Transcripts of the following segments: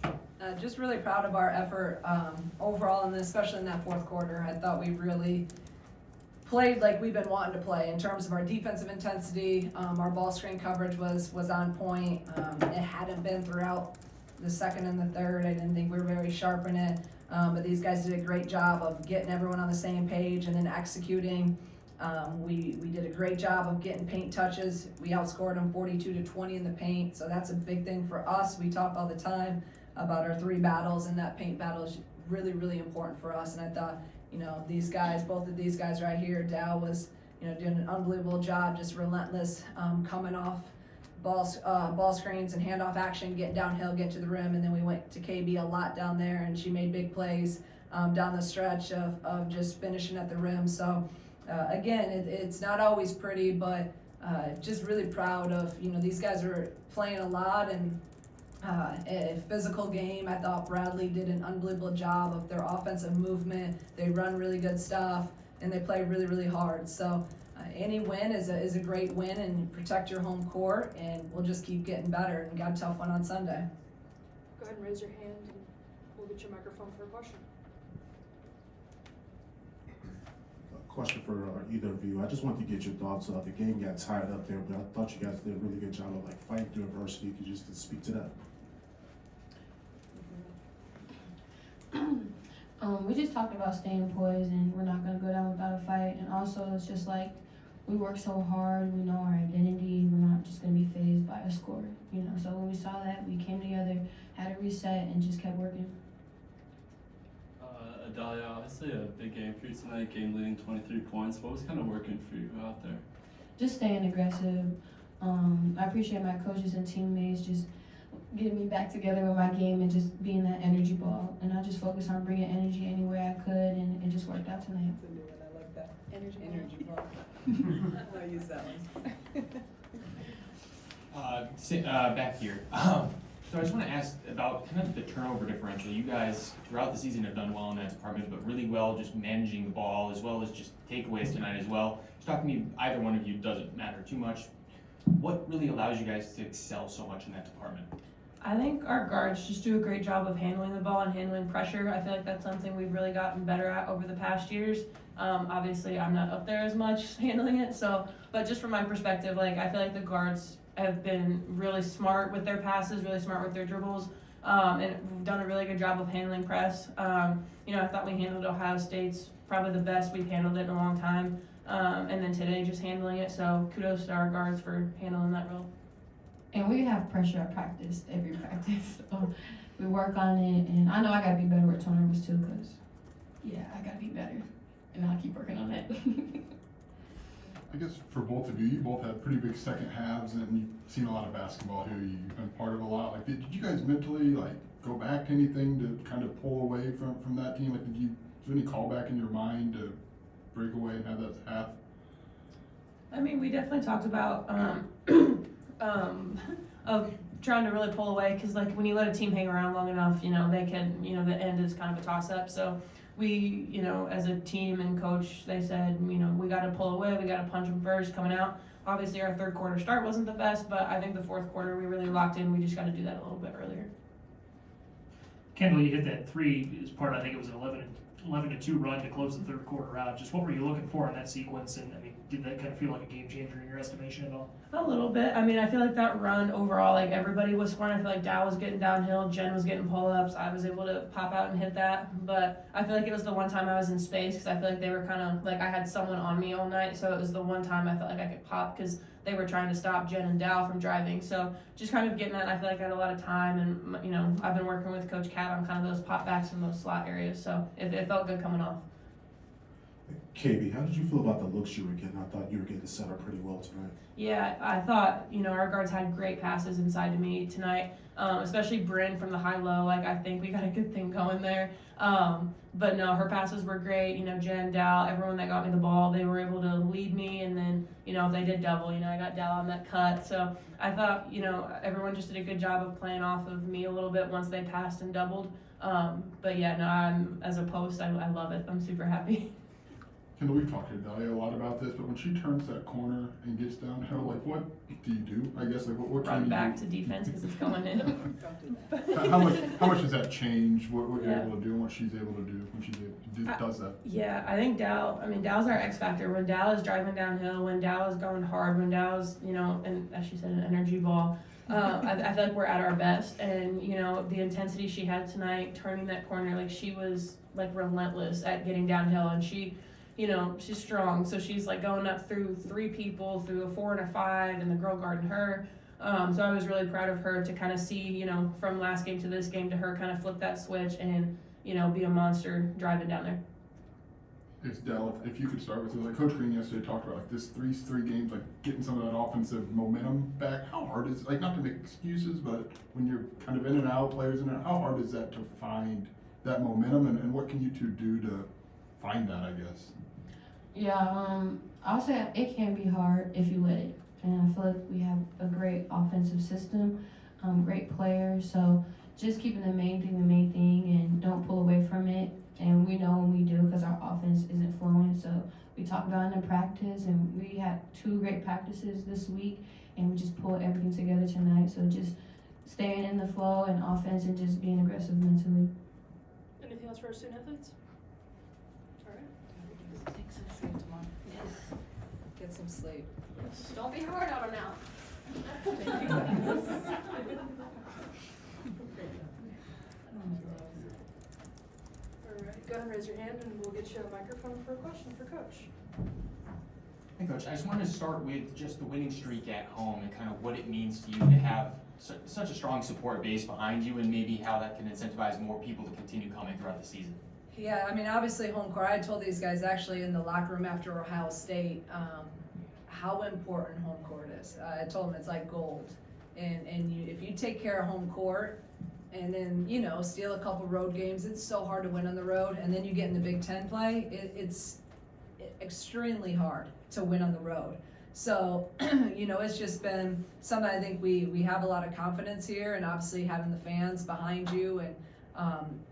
Coach. Just really proud of our effort overall, and especially in that fourth quarter. I thought we really played like we've been wanting to play in terms of our defensive intensity. Our ball screen coverage was on point. It hadn't been throughout the second and the third. I didn't think we were very sharp in it, but these guys did a great job of getting everyone on the same page and then executing. We did a great job of getting paint touches. We outscored them 42-20 in the paint, so that's a big thing for us. We talk all the time about our 3 battles, and that paint battle is really, really important for us. And I thought, these guys, both of these guys right here, Dow was, doing an unbelievable job, just relentless, coming off ball screens and handoff action, getting downhill, get to the rim, and then we went to KB a lot down there, and she made big plays down the stretch of just finishing at the rim. So again, it's not always pretty, but just really proud of, these guys are playing a lot, and a physical game. I thought Bradley did an unbelievable job of their offensive movement. They run really good stuff, and they play really, really hard. So any win is a great win, and protect your home court, and we'll just keep getting better, and got a tough one on Sunday. Go ahead and raise your hand, and we'll get your microphone for a question. Question for either of you. I just wanted to get your thoughts. The game got tied up there, but I thought you guys did a really good job of fighting through adversity. Could you just speak to that? We just talked about staying poised, and we're not going to go down without a fight. And also, it's just we work so hard. We know our identity. We're not just going to be fazed by a score, So when we saw that, we came together, had a reset, and just kept working. Adalia, obviously a big game for you tonight, game leading 23 points. What was kind of working for you out there? Just staying aggressive. I appreciate my coaches and teammates just getting me back together with my game and just being that energy ball. And I just focused on bringing energy anywhere I could, and it just worked out tonight. That's a new one. I like that. Energy ball. I'll use that one. Back here. So I just want to ask about kind of the turnover differential. You guys throughout the season have done well in that department, but really well just managing the ball as well as just takeaways tonight as well. Just talk to me, either one of you, doesn't matter too much. What really allows you guys to excel so much in that department? I think our guards just do a great job of handling the ball and handling pressure. I feel like that's something we've really gotten better at over the past years. Obviously, I'm not up there as much handling it, but just from my perspective, I feel like the guards have been really smart with their passes, really smart with their dribbles, and we've done a really good job of handling press. I thought we handled Ohio State's probably the best we've handled it in a long time, and then today just handling it, so kudos to our guards for handling that role. And we have pressure at practice, every practice. So we work on it, and I know I got to be better with turnovers too, because, I got to be better, and I'll keep working on that. I guess for both of you, you both had pretty big second halves, and you've seen a lot of basketball here. You've been part of a lot. Did you guys mentally go back to anything to kind of pull away from that team? Was there any callback in your mind to break away and have that half? I mean, we definitely talked about of trying to really pull away, because when you let a team hang around long enough, they can, the end is kind of a toss-up. So we, as a team and coach, they said, we got to pull away, we got to punch them first coming out. Obviously, our third quarter start wasn't the best, but I think the fourth quarter we really locked in. We just got to do that a little bit earlier. Kendall, you hit that three as part of, I think it was an 11-2 run to close the third quarter out. Just what were you looking for in that sequence? And did that kind of feel like a game changer in your estimation at all? A little bit. I feel like that run overall, everybody was scoring. I feel like Dow was getting downhill, Jen was getting pull-ups. I was able to pop out and hit that. But I feel like it was the one time I was in space, because I feel like they were kind of I had someone on me all night. So it was the one time I felt like I could pop, because they were trying to stop Jen and Dow from driving. So just kind of getting that. I feel like I had a lot of time, and I've been working with Coach Cat on kind of those pop backs in those slot areas. So it felt good coming off. KB, how did you feel about the looks you were getting? I thought you were getting set up pretty well tonight. Yeah, I thought, our guards had great passes inside to me tonight, especially Bryn from the high-low. I think we got a good thing going there. But no, her passes were great. Jen, Dow, everyone that got me the ball, they were able to lead me. And then, if they did double, I got Dow on that cut. So I thought, everyone just did a good job of playing off of me a little bit once they passed and doubled. But yeah, no, as a post, I love it. I'm super happy. Kendall, we've talked to Adalia a lot about this, but when she turns that corner and gets downhill, like what do you do? I guess like what can Run you back do? to defense because it's going in. Don't do that. How much does that change what you're Yeah. able to do and what she's able to do when she does that? Yeah, I think Dow's our X factor. When Dow is driving downhill, when Dow is going hard, when Dow's, and as she said, an energy ball, I feel like we're at our best. And, the intensity she had tonight, turning that corner, like she was like relentless at getting downhill. And she, she's strong. So she's like going up through 3 people, through a 4 and a 5, and the girl guarding her. So I was really proud of her to kind of see, from last game to this game to her kind of flip that switch and, be a monster driving down there. It's Dell, if you could start with, like Coach Green yesterday talked about, like this three games, like getting some of that offensive momentum back. How hard is, like not to make excuses, but when you're kind of in and out, players in and out, how hard is that to find that momentum and what can you two do to find that, I guess? Yeah, I'll say it can be hard if you let it. And I feel like we have a great offensive system, great players. So just keeping the main thing and don't pull away from it. And we know when we do because our offense isn't flowing. So we talked about it in practice and we had 2 great practices this week and we just pulled everything together tonight. So just staying in the flow and offense and just being aggressive mentally. Anything else for our student athletes? All right. Take some sleep tomorrow. Yes. Get some sleep. Don't be hard on them now. All right, go ahead and raise your hand and we'll get you a microphone for a question for Coach. Hey Coach, I just wanted to start with just the winning streak at home and kind of what it means to you to have such a strong support base behind you and maybe how that can incentivize more people to continue coming throughout the season. Yeah, I mean, obviously home court, I told these guys actually in the locker room after Ohio State, how important home court is. I told them it's like gold. And if you take care of home court and then, steal a couple road games, it's so hard to win on the road. And then you get in the Big Ten play, it's extremely hard to win on the road. So, it's just been something I think we have a lot of confidence here and obviously having the fans behind you and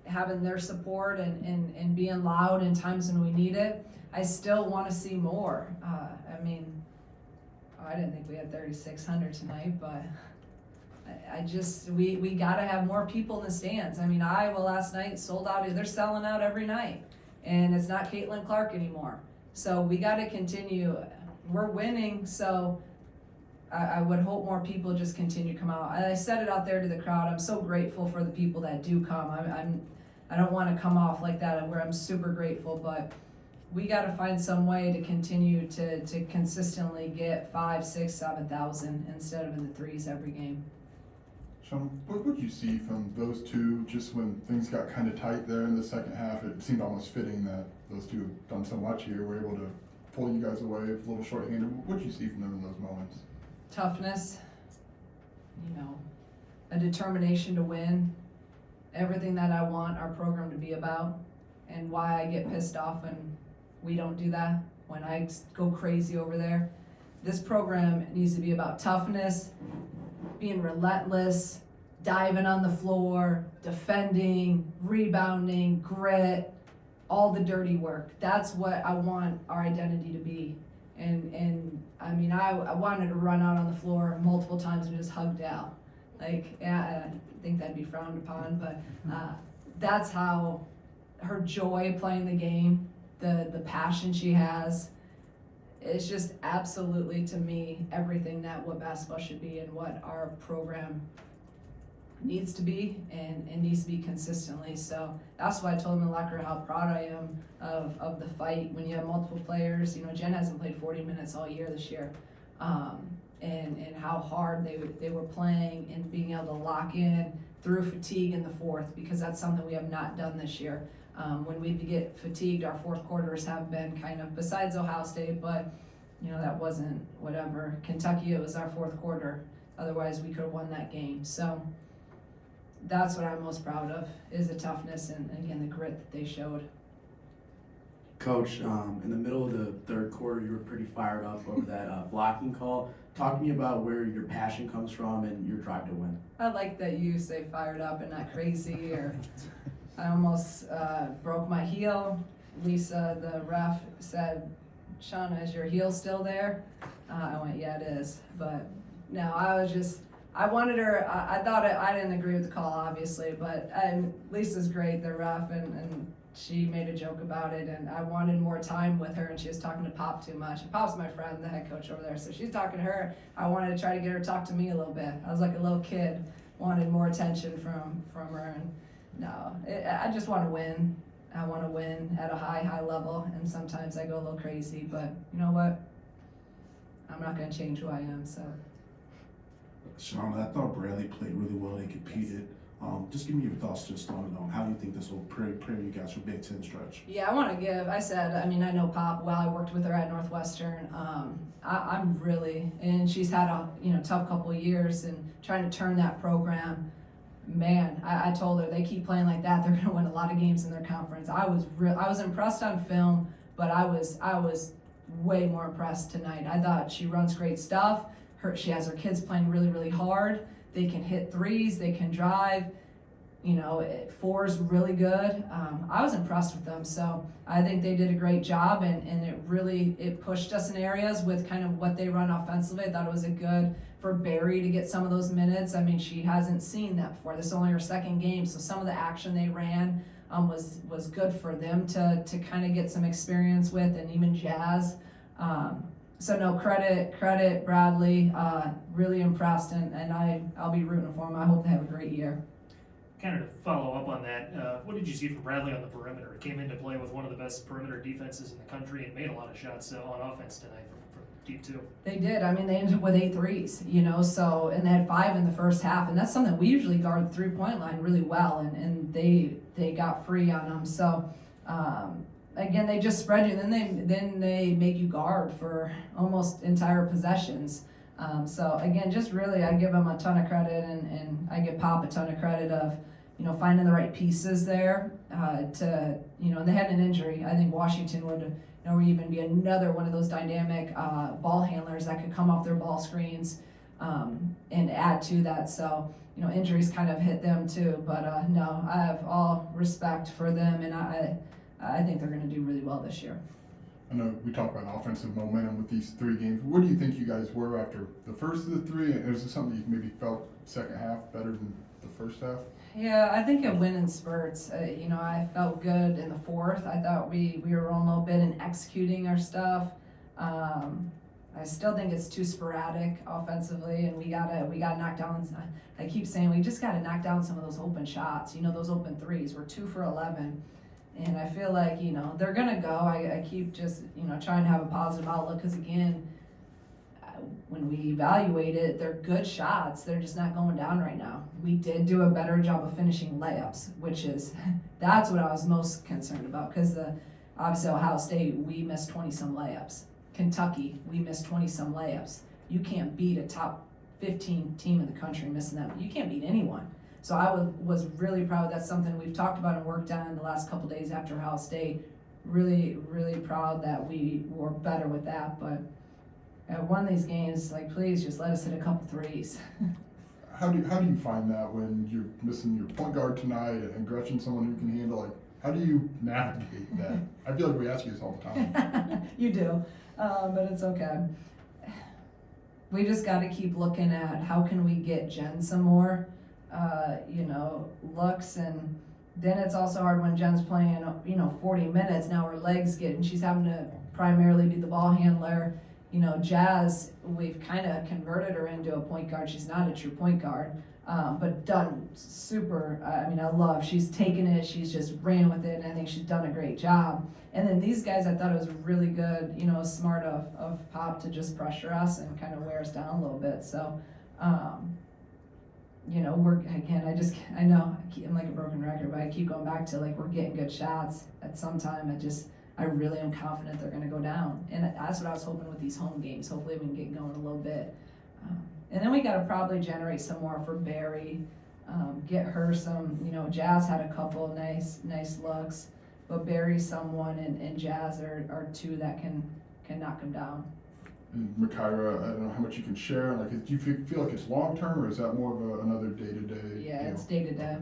having their support and being loud in times when we need it. I still want to see more. I didn't think we had 3,600 tonight, but we got to have more people in the stands. I mean, Iowa last night sold out. They're selling out every night, and it's not Caitlin Clark anymore. So we got to continue. We're winning, so I would hope more people just continue to come out. I said it out there to the crowd. I'm so grateful for the people that do come. I don't want to come off like that where I'm super grateful, but we got to find some way to continue to consistently get 5, 6, 7,000 instead of in the 3s every game. Shauna, what would you see from those two just when things got kind of tight there in the second half? It seemed almost fitting that those two have done so much here. We're able to pull you guys away, a little short-handed. What did you see from them in those moments? Toughness, a determination to win, everything that I want our program to be about, and why I get pissed off when we don't do that, when I go crazy over there. This program needs to be about toughness, being relentless, diving on the floor, defending, rebounding, grit, all the dirty work. That's what I want our identity to be. And I mean, I wanted to run out on the floor multiple times and just hug Dal. Like, yeah, I think that'd be frowned upon, but that's how her joy playing the game, the passion she has, it's just absolutely, to me, everything that what basketball should be and what our program needs to be and needs to be consistently. So that's why I told him in the locker room how proud I am of the fight when you have multiple players. Jen hasn't played 40 minutes all year this year. And how hard they were playing and being able to lock in through fatigue in the fourth, because that's something we have not done this year. When we get fatigued, our fourth quarters have been kind of, besides Ohio State, but that wasn't whatever. Kentucky, it was our fourth quarter. Otherwise, we could have won that game. So that's what I'm most proud of, is the toughness and again, the grit that they showed. Coach, in the middle of the third quarter, you were pretty fired up over that blocking call. Talk to me about where your passion comes from and your drive to win. I like that you say fired up and not crazy, or I almost broke my heel. Lisa, the ref, said, "Shauna, is your heel still there?" I went, "Yeah, it is." But no, I wanted her, I thought I didn't agree with the call, obviously, but Lisa's great, the ref, and she made a joke about it, and I wanted more time with her, and she was talking to Pop too much. And Pop's my friend, the head coach over there, so she's talking to her. I wanted to try to get her to talk to me a little bit. I was like a little kid, wanted more attention from her, and no, I just want to win. I want to win at a high level, and sometimes I go a little crazy, but you know what? I'm not going to change who I am, so. Shauna, I thought Bradley played really well. They competed. Just give me your thoughts just on how you think this will prepare you guys for Big Ten stretch. Yeah, I want to give, I mean, I know Pop well. I worked with her at Northwestern. I'm really, and she's had a tough couple of years and trying to turn that program. Man, I told her they keep playing like that, they're going to win a lot of games in their conference. I was impressed on film, but I was way more impressed tonight. I thought she runs great stuff. She has her kids playing really, really hard. They can hit threes, they can drive. Four's really good. I was impressed with them, so I think they did a great job, and it pushed us in areas with kind of what they run offensively. I thought it was a good for Barry to get some of those minutes. I mean, she hasn't seen that before. This is only her second game, so some of the action they ran was good for them to kind of get some experience with, and even Jazz. So no, credit Bradley, really impressed, and I'll be rooting for him. I hope they have a great year. Kind of to follow up on that, what did you see from Bradley on the perimeter? It came into play with one of the best perimeter defenses in the country and made a lot of shots on offense tonight from deep too. They did. I mean, they ended up with 8 threes, so, and they had 5 in the first half, and that's something we usually guard the 3-point line really well, and they got free on them. So, again, they just spread you, and then they make you guard for almost entire possessions. So again, just really, I give them a ton of credit, and I give Pop a ton of credit of, finding the right pieces there. And they had an injury. I think Washington would, even be another one of those dynamic ball handlers that could come off their ball screens and add to that. So, injuries kind of hit them too. But no, I have all respect for them, and I think they're going to do really well this year. I know we talked about offensive momentum with these 3 games. What do you think you guys were after the first of the 3? And is it something you maybe felt second half better than the first half? Yeah, I think it went in spurts. I felt good in the fourth. I thought we were rolling a little bit and executing our stuff. I still think it's too sporadic offensively, and we gotta knock down. I keep saying we just gotta knock down some of those open shots. Those open threes. We're 2 for 11. And I feel like, they're going to go. I keep just, trying to have a positive outlook because, again, when we evaluate it, they're good shots. They're just not going down right now. We did do a better job of finishing layups, that's what I was most concerned about because obviously Ohio State, we missed 20-some layups. Kentucky, we missed 20-some layups. You can't beat a top 15 team in the country missing that. You can't beat anyone. So I was really proud. That's something we've talked about and worked on the last couple days after Ohio State. Really, really proud that we were better with that. But at one of these games, please just let us hit a couple threes. How do you find that when you're missing your point guard tonight and Gretchen's someone who can handle how do you navigate that? I feel like we ask you this all the time. You do, but it's okay. We just got to keep looking at how can we get Jen some more. Looks, and then it's also hard when Jen's playing, 40 minutes. Now her legs she's having to primarily be the ball handler. Jazz, we've kind of converted her into a point guard. She's not a true point guard, but done super. She's taken it. She's just ran with it, and I think she's done a great job. And then these guys, I thought it was really good, smart of Pop to just pressure us and kind of wear us down a little bit. So, I know I'm like a broken record, but I keep going back to we're getting good shots. At some time, I really am confident they're going to go down, and that's what I was hoping with these home games. Hopefully, we can get going a little bit, and then we got to probably generate some more for Barry, get her some. Jazz had a couple nice looks, but Barry's someone, and Jazz are 2 that can knock them down. And Makaira, I don't know how much you can share. Do you feel like it's long term, or is that more of another day-to-day? Yeah, deal? it's day to day.